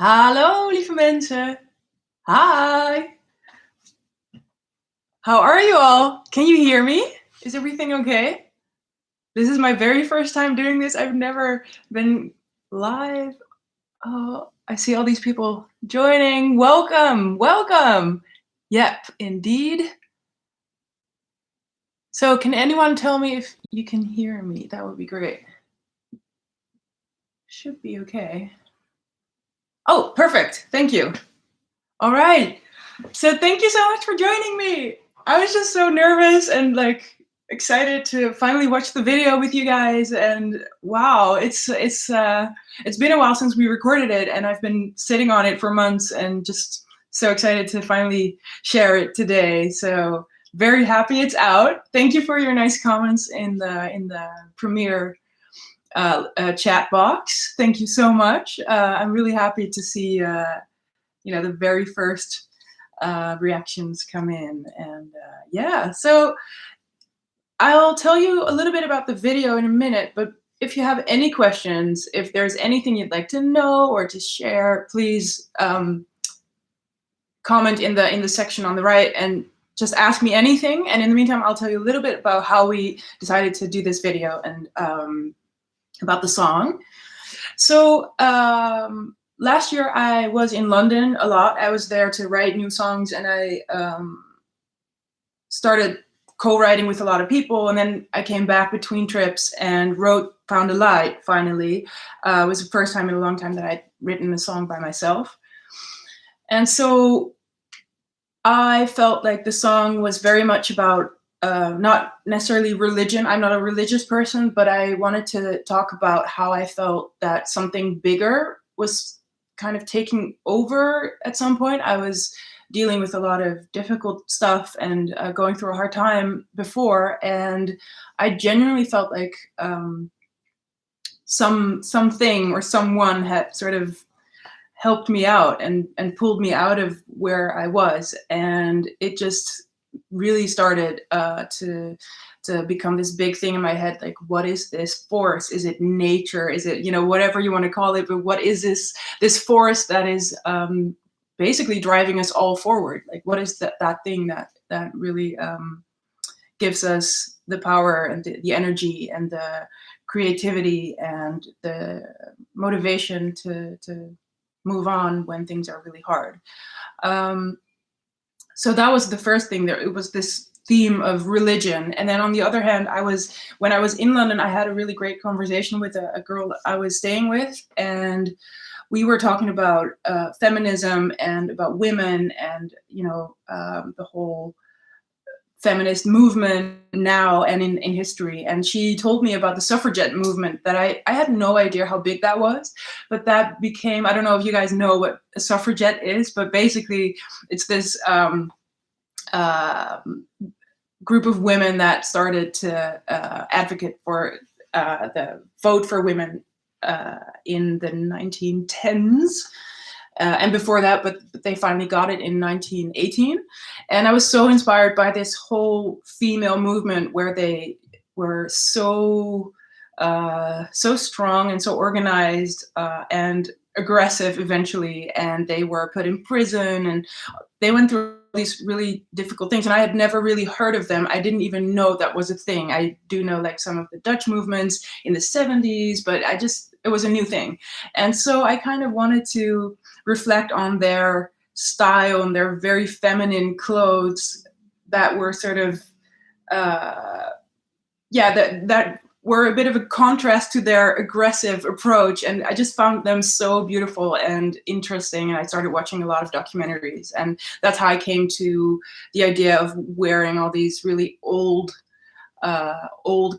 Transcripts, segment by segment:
Hallo lieve mensen. Hi. How are you all? Can you hear me? Is everything okay? This is my very first time doing this. I've never been live. Oh, I see all these people joining. Welcome, welcome. Yep, indeed. So can anyone tell me if you can hear me? That would be great. Should be okay. Oh, perfect. Thank you. All right. So thank you so much for joining me. I was just so nervous and excited to finally watch the video with you guys. And wow, it's been a while since we recorded it, and I've been sitting on it for months and just so excited to finally share it today. So very happy it's out. Thank you for your nice comments in the premiere chat box. Thank you so much. I'm really happy to see the very first reactions come in. And yeah, so I'll tell you a little bit about the video in a minute, but if you have any questions, if there's anything you'd like to know or to share, please comment in the section on the right and just ask me anything. And in the meantime, I'll tell you a little bit about how we decided to do this video and about the song. So last year I was in London a lot. I was there to write new songs, and I started co-writing with a lot of people, and then I came back between trips and wrote Found a Light finally. It was the first time in a long time that I'd written a song by myself. And so I felt like the song was very much about not necessarily religion. I'm not a religious person, but I wanted to talk about how I felt that something bigger was kind of taking over at some point. I was dealing with a lot of difficult stuff and going through a hard time before, and I genuinely felt like something or someone had sort of helped me out and pulled me out of where I was, and it just really started to become this big thing in my head. Like, what is this force? Is it nature? Is it, whatever you want to call it, but what is this force that is basically driving us all forward? Like, what is that thing that really gives us the power and the energy and the creativity and the motivation to move on when things are really hard? So that was the first thing. There, it was this theme of religion. And then on the other hand, when I was in London, I had a really great conversation with a girl I was staying with, and we were talking about feminism and about women and the whole feminist movement now and in history. And she told me about the suffragette movement that I had no idea how big that was, but that became, I don't know if you guys know what a suffragette is, but basically it's this group of women that started to advocate for the vote for women in the 1910s. And before that, but they finally got it in 1918. And I was so inspired by this whole female movement where they were so strong and so organized and aggressive eventually. And they were put in prison, and they went through these really difficult things. And I had never really heard of them. I didn't even know that was a thing. I do know like some of the Dutch movements in the 70s, but it was a new thing. And so I kind of wanted to reflect on their style and their very feminine clothes that were sort of, that were a bit of a contrast to their aggressive approach. And I just found them so beautiful and interesting. And I started watching a lot of documentaries. And that's how I came to the idea of wearing all these really old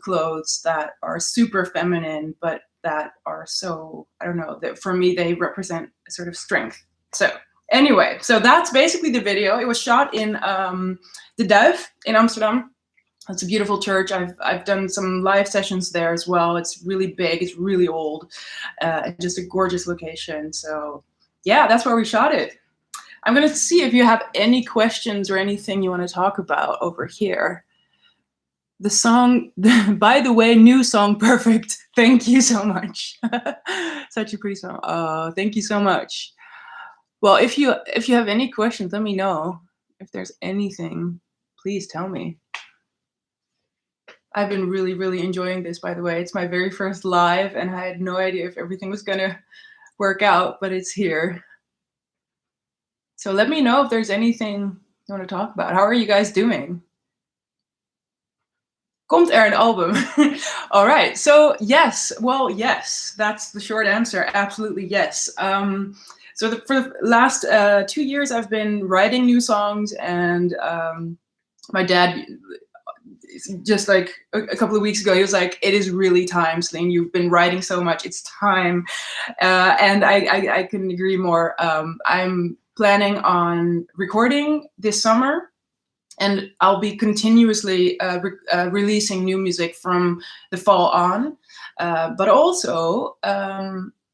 clothes that are super feminine, but that are so, I don't know, that for me, they represent a sort of strength. So anyway, so that's basically the video. It was shot in the Duif in Amsterdam. It's a beautiful church. I've done some live sessions there as well. It's really big, it's really old, just a gorgeous location. So yeah, that's where we shot it. I'm gonna see if you have any questions or anything you want to talk about over here. The song, by the way, new song, perfect. Thank you so much. Such a pretty song. Oh, thank you so much. Well, if you have any questions, let me know. If there's anything, please tell me. I've been really, really enjoying this, by the way. It's my very first live, and I had no idea if everything was gonna work out, but it's here. So let me know if there's anything you want to talk about. How are you guys doing? Komt er een album? All right. So yes. Well, yes. That's the short answer. Absolutely yes. For the last 2 years, I've been writing new songs, and my dad, just like a couple of weeks ago, he was like, "It is really time, Celine. You've been writing so much. It's time." And I couldn't agree more. I'm planning on recording this summer, and I'll be continuously releasing new music from the fall on. But also,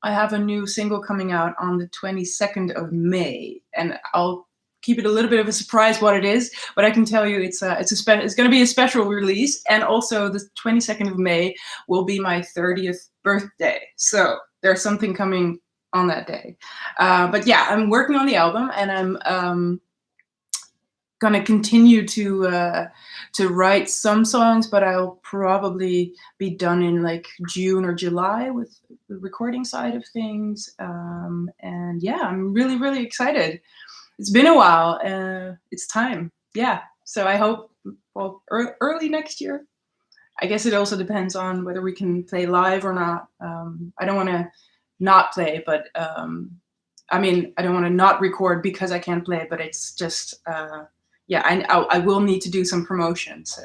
I have a new single coming out on the 22nd of May, and I'll keep it a little bit of a surprise what it is. But I can tell you it's going to be a special release, and also the 22nd of May will be my 30th birthday. So there's something coming on that day. But yeah, I'm working on the album, and I'm gonna continue to write some songs, but I'll probably be done in like June or July with the recording side of things. And yeah, I'm really, really excited. It's been a while. It's time. Yeah. So I hope, well, early next year. I guess it also depends on whether we can play live or not. I don't want to not play, but I mean, I don't want to not record because I can't play, but it's just, yeah, I will need to do some promotion. So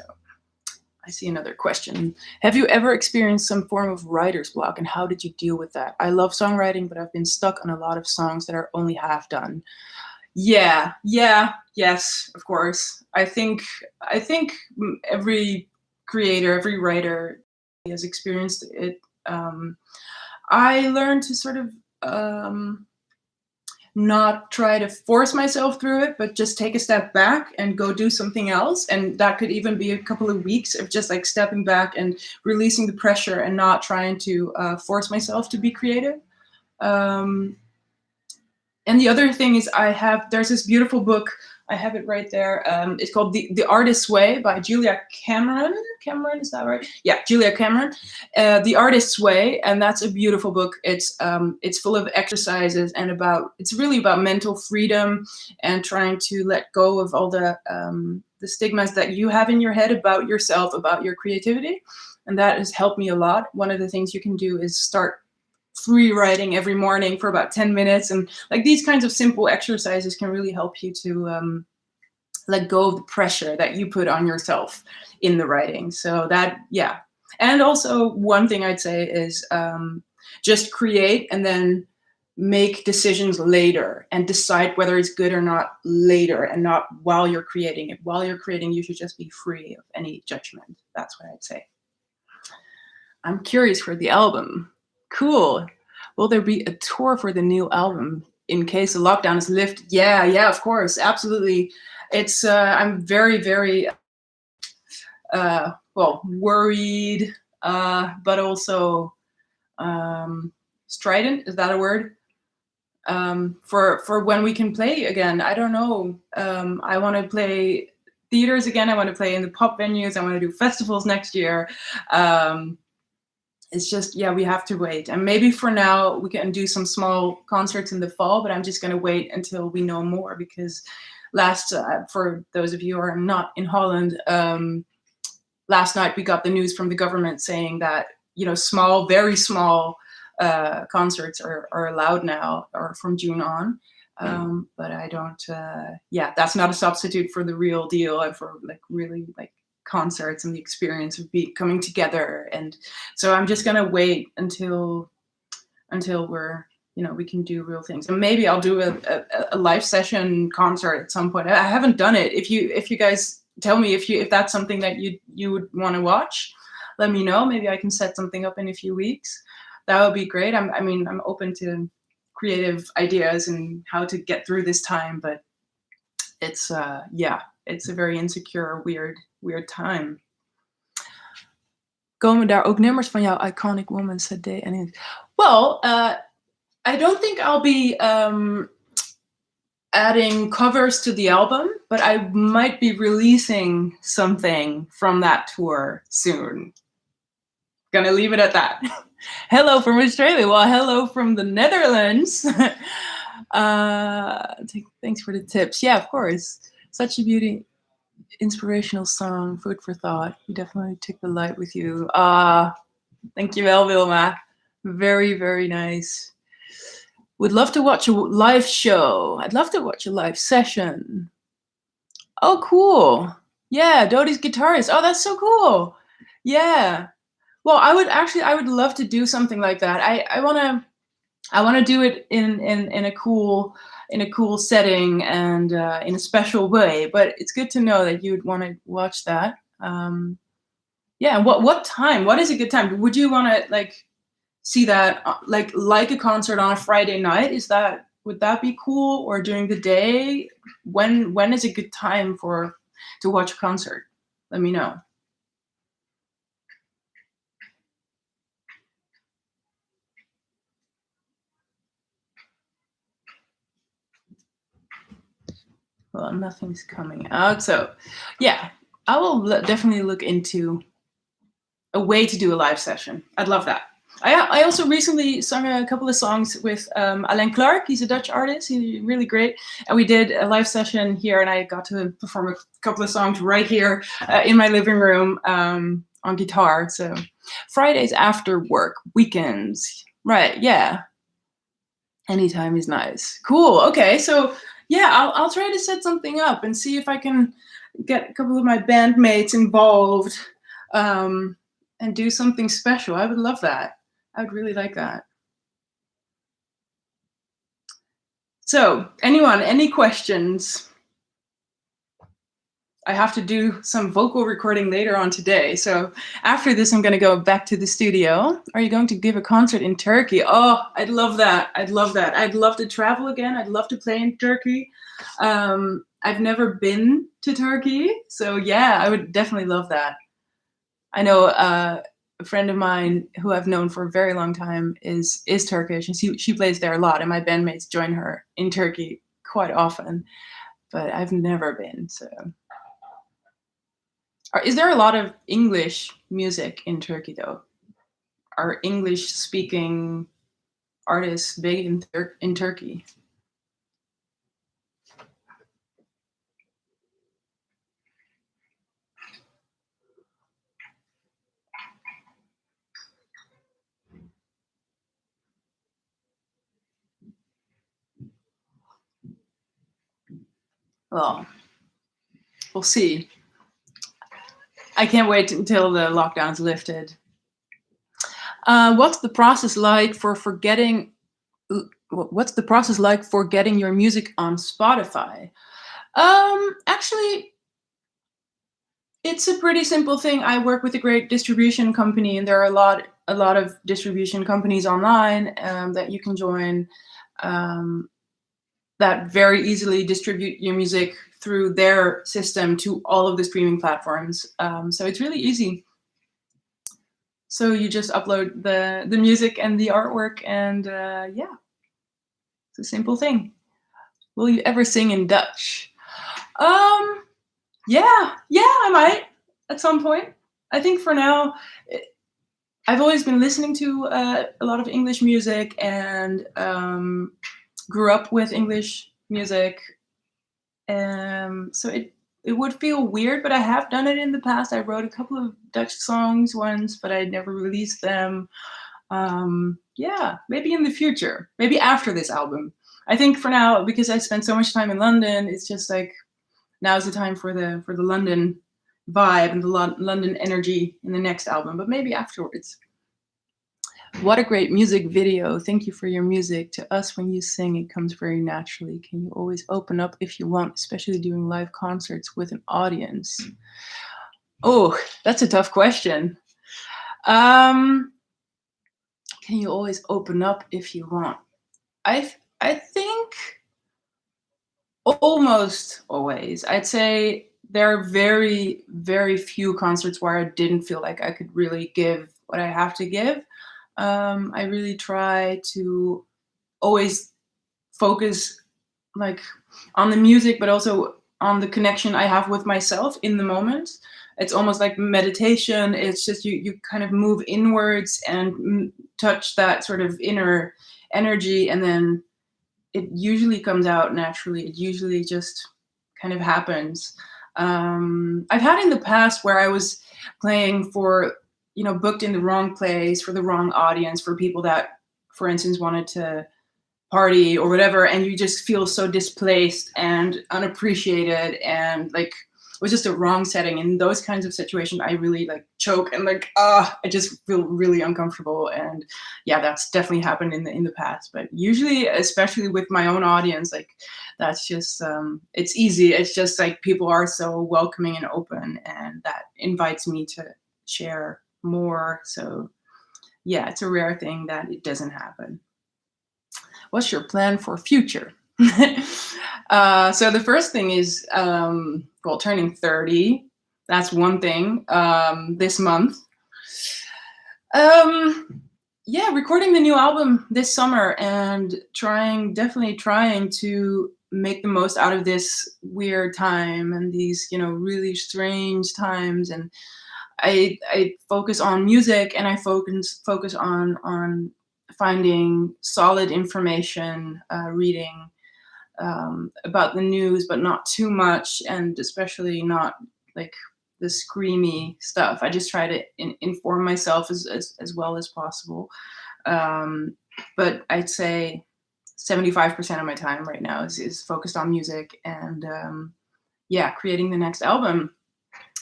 I see another question. Have you ever experienced some form of writer's block, and how did you deal with that? I love songwriting, but I've been stuck on a lot of songs that are only half done. Yeah, yes, of course. I think every creator, every writer has experienced it. I learned to sort of not try to force myself through it, but just take a step back and go do something else. And that could even be a couple of weeks of just like stepping back and releasing the pressure and not trying to force myself to be creative. And the other thing is there's this beautiful book, I have it right there. It's called The Artist's Way by Julia Cameron. Cameron, is that right? Yeah, Julia Cameron. The Artist's Way, and that's a beautiful book. It's full of exercises and it's really about mental freedom and trying to let go of all the stigmas that you have in your head about yourself, about your creativity. And that has helped me a lot. One of the things you can do is start free writing every morning for about 10 minutes. And like these kinds of simple exercises can really help you to let go of the pressure that you put on yourself in the writing. So that, yeah. And also one thing I'd say is just create and then make decisions later and decide whether it's good or not later, and not while you're creating it. While you're creating, you should just be free of any judgment. That's what I'd say. I'm curious for the album. Cool. Will there be a tour for the new album in case the lockdown is lifted? Yeah, of course, absolutely. It's I'm very, very worried, but also strident. Is that a word? For when we can play again. I don't know. I want to play theaters again. I want to play in the pop venues. I want to do festivals next year. It's just, yeah, we have to wait. And maybe for now we can do some small concerts in the fall, but I'm just going to wait until we know more, because for those of you who are not in Holland, last night we got the news from the government saying that, small, very small concerts are allowed now, or from June on. But I don't, that's not a substitute for the real deal and for like really like concerts and the experience of coming together. And so I'm just gonna wait until we're, we can do real things. And maybe I'll do a live session concert at some point. I haven't done it. If you guys tell me if that's something that you would want to watch, let me know. Maybe I can set something up in a few weeks. That would be great. I'm open to creative ideas and how to get through this time, but it's it's a very insecure, weird time. Komen daar ook nummers van jouw Iconic Woman CD en in? Well, I don't think I'll be adding covers to the album, but I might be releasing something from that tour soon. Gonna leave it at that. Hello from Australia. Well, hello from the Netherlands. Thanks for the tips. Yeah, of course. Such a beauty, inspirational song, food for thought. You definitely took the light with you. Thank you, Wilma. Very, very nice. Would love to watch a live show. I'd love to watch a live session. Oh, cool. Yeah, Dodie's guitarist. Oh, that's so cool. Yeah. Well, I would love to do something like that. I wanna do it in a cool setting and in a special way. But it's good to know that you would want to watch that. Yeah. What time? What is a good time? Would you want to like see that like a concert on a Friday night? Would that be cool? Or during the day? When is a good time to watch a concert? Let me know. Well, nothing's coming out. So, yeah, I will definitely look into a way to do a live session. I'd love that. I also recently sung a couple of songs with Alain Clark. He's a Dutch artist. He's really great. And we did a live session here, and I got to perform a couple of songs right here in my living room on guitar. So Fridays after work, weekends. Right, yeah. Anytime is nice. Cool. Okay, so yeah, I'll try to set something up and see if I can get a couple of my bandmates involved and do something special. I would love that. I would really like that. So, anyone, any questions? I have to do some vocal recording later on today. So after this, I'm going to go back to the studio. Are you going to give a concert in Turkey? Oh, I'd love that. I'd love that. I'd love to travel again. I'd love to play in Turkey. I've never been to Turkey. So yeah, I would definitely love that. I know a friend of mine who I've known for a very long time is Turkish, and she plays there a lot, and my bandmates join her in Turkey quite often, but I've never been. So, is there a lot of English music in Turkey though? Are English-speaking artists big in Turkey? Well, we'll see. I can't wait until the lockdown's lifted. What's the process like for getting your music on Spotify? Actually, it's a pretty simple thing. I work with a great distribution company, and there are a lot of distribution companies online that you can join that very easily distribute your music through their system to all of the streaming platforms. So it's really easy. So you just upload the music and the artwork, and yeah, it's a simple thing. Will you ever sing in Dutch? Yeah, I might at some point. I think for now, I've always been listening to a lot of English music and grew up with English music. So it would feel weird, but I have done it in the past. I wrote a couple of Dutch songs once, but I never released them. Yeah, maybe in the future, maybe after this album. I think for now, because I spent so much time in London, it's just like now's the time for the London vibe and the London energy in the next album, but maybe afterwards. What a great music video. Thank you for your music. To us, when you sing, it comes very naturally. Can you always open up if you want, especially doing live concerts with an audience? Oh, that's a tough question. Can you always open up if you want? I think almost always. I'd say there are very, very few concerts where I didn't feel like I could really give what I have to give. I really try to always focus like on the music, but also on the connection I have with myself in the moment. It's almost like meditation. It's just you kind of move inwards and touch that sort of inner energy, and then it usually comes out naturally. It usually just kind of happens. I've had in the past where I was playing for, booked in the wrong place for the wrong audience, for people that, for instance, wanted to party or whatever, and you just feel so displaced and unappreciated, and like it was just a wrong setting. In those kinds of situations, I really like choke and like I just feel really uncomfortable. And yeah, that's definitely happened in the past. But usually, especially with my own audience, like that's just it's easy. It's just like people are so welcoming and open, and that invites me to share more. So yeah, it's a rare thing that it doesn't happen. What's your plan for future? So the first thing is, well, turning 30. That's one thing this month. Yeah, recording the new album this summer and definitely trying to make the most out of this weird time and these, really strange times. And I focus on music, and I focus on finding solid information, reading about the news, but not too much, and especially not like the screamy stuff. I just try to inform myself as well as possible. But I'd say 75% of my time right now is focused on music and yeah, creating the next album.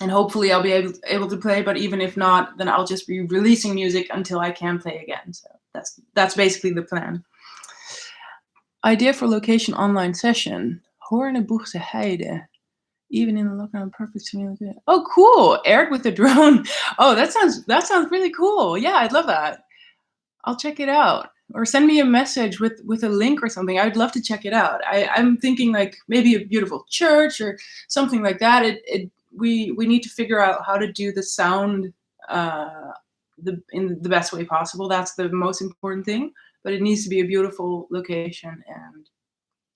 And hopefully I'll be able to play, but even if not, then I'll just be releasing music until I can play again. So that's basically the plan. Idea for location online session. Hoorneboegse Heide. Even in the lockdown, perfect to me. Oh, cool! Aired with the drone. Oh, that sounds really cool. Yeah, I'd love that. I'll check it out. Or send me a message with a link or something. I'd love to check it out. I'm thinking like maybe a beautiful church or something like that. We need to figure out how to do the sound in the best way possible. That's the most important thing. But it needs to be a beautiful location, and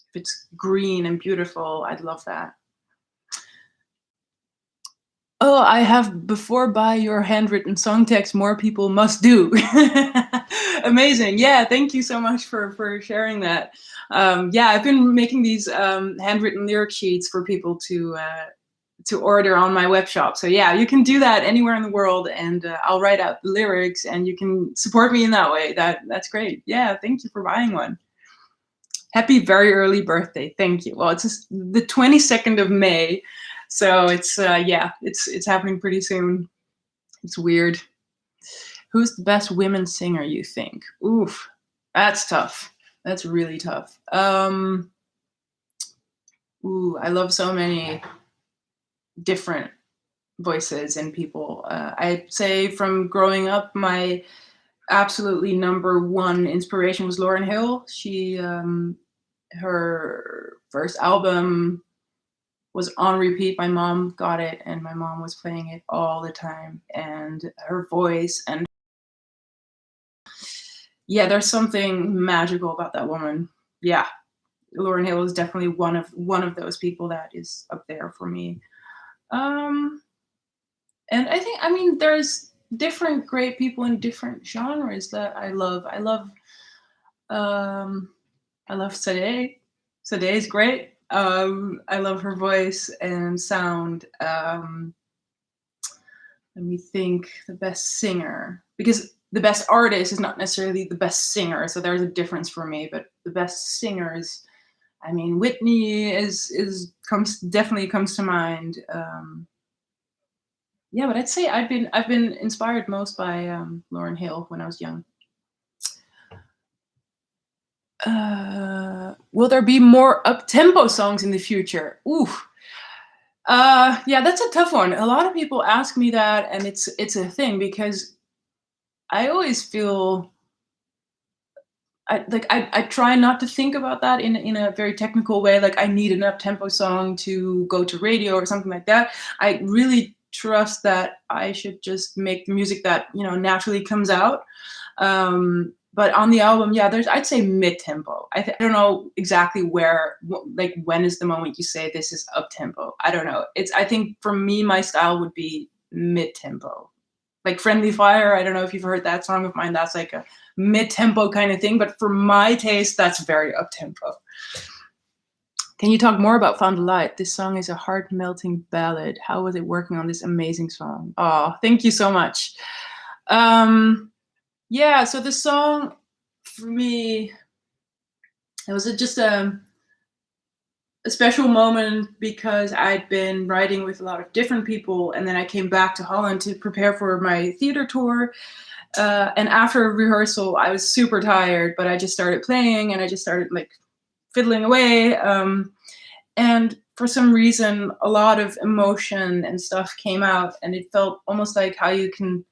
if it's green and beautiful, I'd love that. Oh, I have before by your handwritten song text, more people must do. Amazing. Yeah, thank you so much for sharing that. Yeah, I've been making these handwritten lyric sheets for people to order on my web shop. So yeah, you can do that anywhere in the world, and I'll write out the lyrics, and you can support me in that way. That's great. Yeah, thank you for buying one. Happy very early birthday. Thank you. Well, it's just the 22nd of May. So it's yeah, it's happening pretty soon. It's weird. Who's the best women singer you think? Oof, that's tough. That's really tough. Ooh, I love so many different voices and people. I'd say from growing up, my absolutely number one inspiration was Lauryn Hill. She her first album was on repeat. My mom got it, and my mom was playing it all the time. And her voice, and yeah, there's something magical about that woman. Yeah, Lauryn Hill is definitely one of those people that is up there for me. And I mean, there's different great people in different genres that I love. I love Sade. Sade is great. I love her voice and sound. Let me think. The best singer, because the best artist is not necessarily the best singer, so there's a difference for me. But the best singers, I mean, Whitney definitely comes to mind. Yeah, but I'd say I've been inspired most by Lauryn Hill when I was young. Will there be more up-tempo songs in the future? Ooh. Yeah, that's a tough one. A lot of people ask me that, and it's a thing, because I always feel I try not to think about that in a very technical way, like I need an up-tempo song to go to radio or something like that. I really trust that I should just make the music that naturally comes out. but on the album, yeah, there's I'd say mid tempo. I don't know exactly where, like when is the moment you say this is up tempo. I don't know. It's I think for me, my style would be mid tempo, like Friendly Fire. I don't know if you've heard that song of mine. That's like a mid tempo kind of thing, but for my taste, that's very up tempo. Can you talk more about Found the Light? This song is a heart melting ballad. How was it working on this amazing song? Oh, thank you so much. Yeah, so the song for me, it was just a special moment because I'd been writing with a lot of different people, and then I came back to Holland to prepare for my theater tour. And after rehearsal, I was super tired, but I just started playing and I just started like fiddling away. And for some reason, a lot of emotion and stuff came out, and it felt almost like how you can,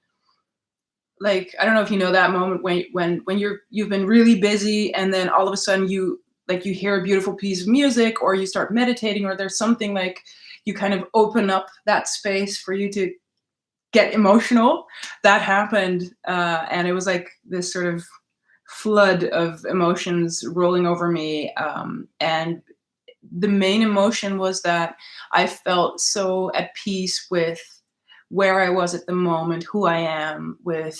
like, I don't know if you know that moment when you've been really busy, and then all of a sudden you hear a beautiful piece of music, or you start meditating, or there's something like you kind of open up that space for you to get emotional. That happened, and it was like this sort of flood of emotions rolling over me, and the main emotion was that I felt so at peace with where I was at the moment, who I am, with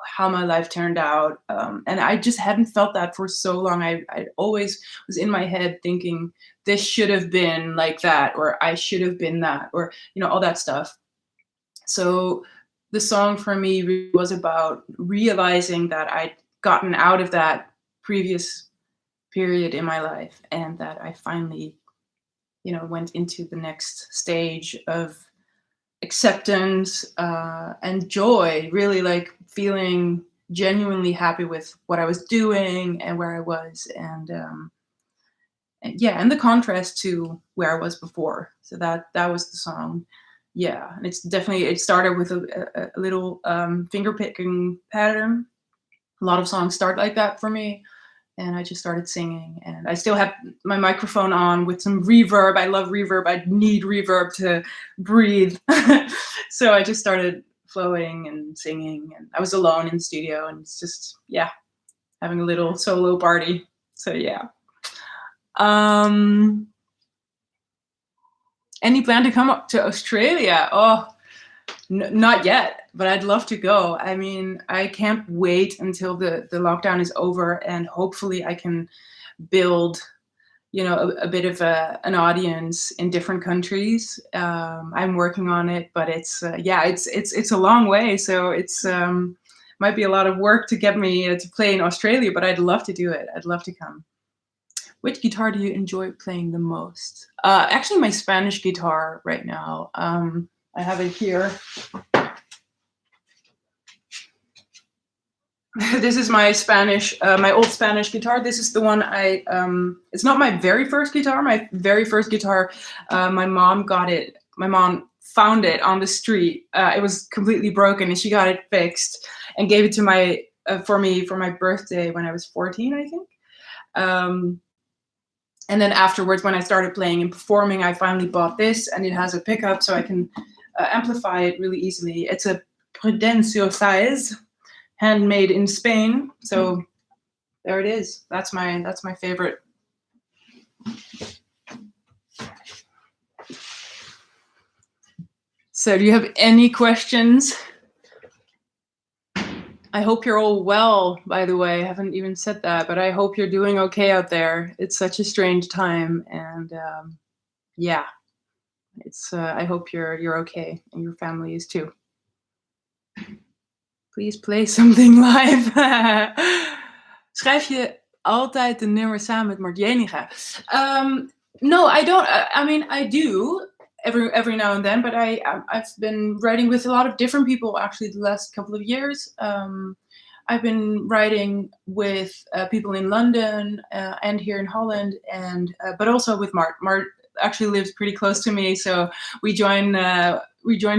how my life turned out. And I just hadn't felt that for so long. I always was in my head thinking, this should have been like that, or I should have been that, or, all that stuff. So the song for me really was about realizing that I'd gotten out of that previous period in my life, and that I finally, went into the next stage of acceptance and joy, really like feeling genuinely happy with what I was doing and where I was, and yeah, and the contrast to where I was before. So that was the song. Yeah, and it started with a little finger picking pattern. A lot of songs start like that for me. And I just started singing, and I still have my microphone on with some reverb. I love reverb. I need reverb to breathe. So I just started flowing and singing, and I was alone in the studio, and it's just, yeah, having a little solo party. So yeah. Any plan to come up to Australia? Oh, not yet, but I'd love to go. I mean, I can't wait until the lockdown is over, and hopefully I can build, a bit of an audience in different countries. I'm working on it, but it's a long way. So it's might be a lot of work to get me to play in Australia, but I'd love to do it. I'd love to come. Which guitar do you enjoy playing the most? Actually, my Spanish guitar right now. I have it here. This is my my old Spanish guitar. This is the one it's not my very first guitar. My very first guitar, my mom got it. My mom found it on the street. It was completely broken, and she got it fixed and gave it to for me for my birthday when I was 14, I think. And then afterwards, when I started playing and performing, I finally bought this, and it has a pickup so I can amplify it really easily. It's a Prudencio size, handmade in Spain. So there it is. That's my favorite. So do you have any questions? I hope you're all well, by the way. I haven't even said that, but I hope you're doing okay out there. It's such a strange time, and yeah, it's. I hope you're okay, and your family is too. Please play something live. Schrijf je altijd de nummers samen met Mart Jeninga? No, I don't. I mean, I do every now and then, but I've been writing with a lot of different people actually the last couple of years. I've been writing with people in London and here in Holland, and but also with Mart. Mart actually lives pretty close to me, so we join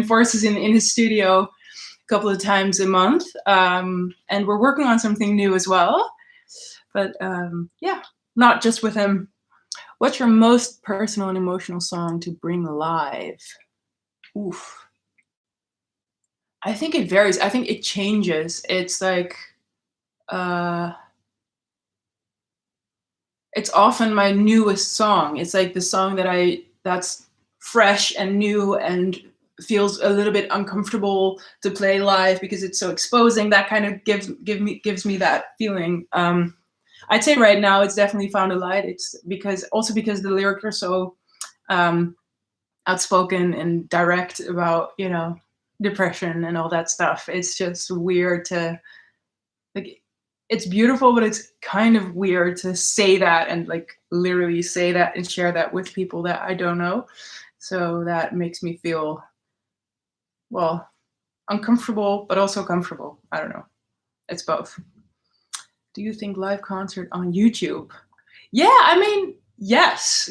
forces in his studio a couple of times a month, and we're working on something new as well. But yeah, not just with him. What's your most personal and emotional song to bring live? Oof. I think it varies. I think it changes. It's like it's often my newest song. It's like the song that's fresh and new and feels a little bit uncomfortable to play live because it's so exposing. That kind of gives me that feeling. I'd say right now it's definitely Found a Light. It's because the lyrics are so outspoken and direct about, depression and all that stuff. It's just weird to, like, it's beautiful, but it's kind of weird to say that and like literally say that and share that with people that I don't know. So that makes me feel, well, uncomfortable, but also comfortable. I don't know. It's both. Do you think live concert on YouTube? Yeah, I mean, yes.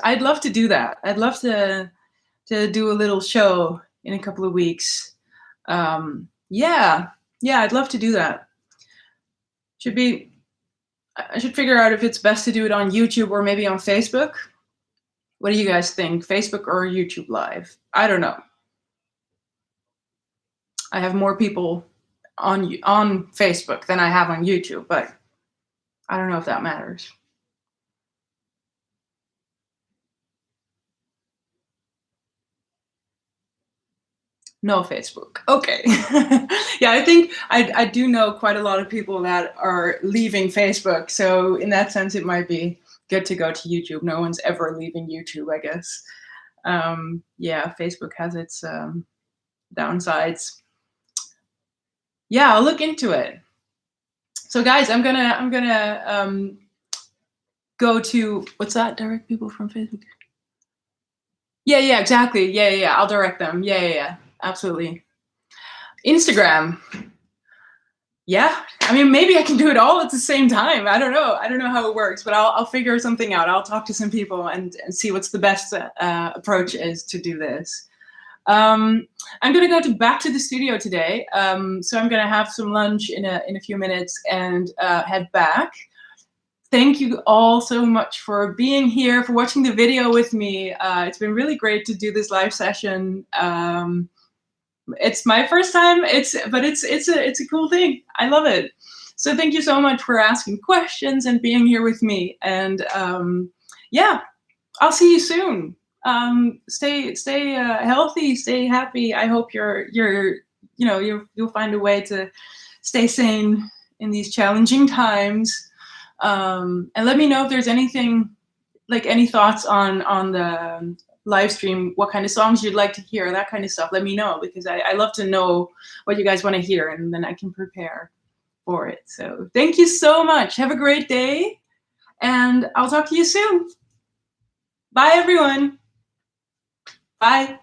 I'd love to do that. I'd love to do a little show in a couple of weeks. Yeah, I'd love to do that. I should figure out if it's best to do it on YouTube or maybe on Facebook. What do you guys think? Facebook or YouTube Live? I don't know. I have more people on Facebook than I have on YouTube, but I don't know if that matters. No Facebook. Okay. Yeah, I think I do know quite a lot of people that are leaving Facebook. So in that sense, it might be good to go to YouTube. No one's ever leaving YouTube, I guess. Yeah, Facebook has its downsides. Yeah, I'll look into it. So guys, I'm gonna go to, what's that? Direct people from Facebook. Yeah, exactly. Yeah. I'll direct them. Yeah. Absolutely. Instagram. Yeah. I mean, maybe I can do it all at the same time. I don't know how it works, but I'll figure something out. I'll talk to some people and see what's the best approach is to do this. I'm going to go back to the studio today. So I'm going to have some lunch in a few minutes and head back. Thank you all so much for being here, for watching the video with me. It's been really great to do this live session. It's my first time, but it's a cool thing. I love it. So thank you so much for asking questions and being here with me. And yeah, I'll see you soon. Stay healthy, stay happy. I hope you'll find a way to stay sane in these challenging times. And let me know if there's anything, like any thoughts on the live stream, what kind of songs you'd like to hear, that kind of stuff. Let me know, because I love to know what you guys want to hear, and then I can prepare for it. So thank you so much. Have a great day, and I'll talk to you soon. Bye, everyone. Bye.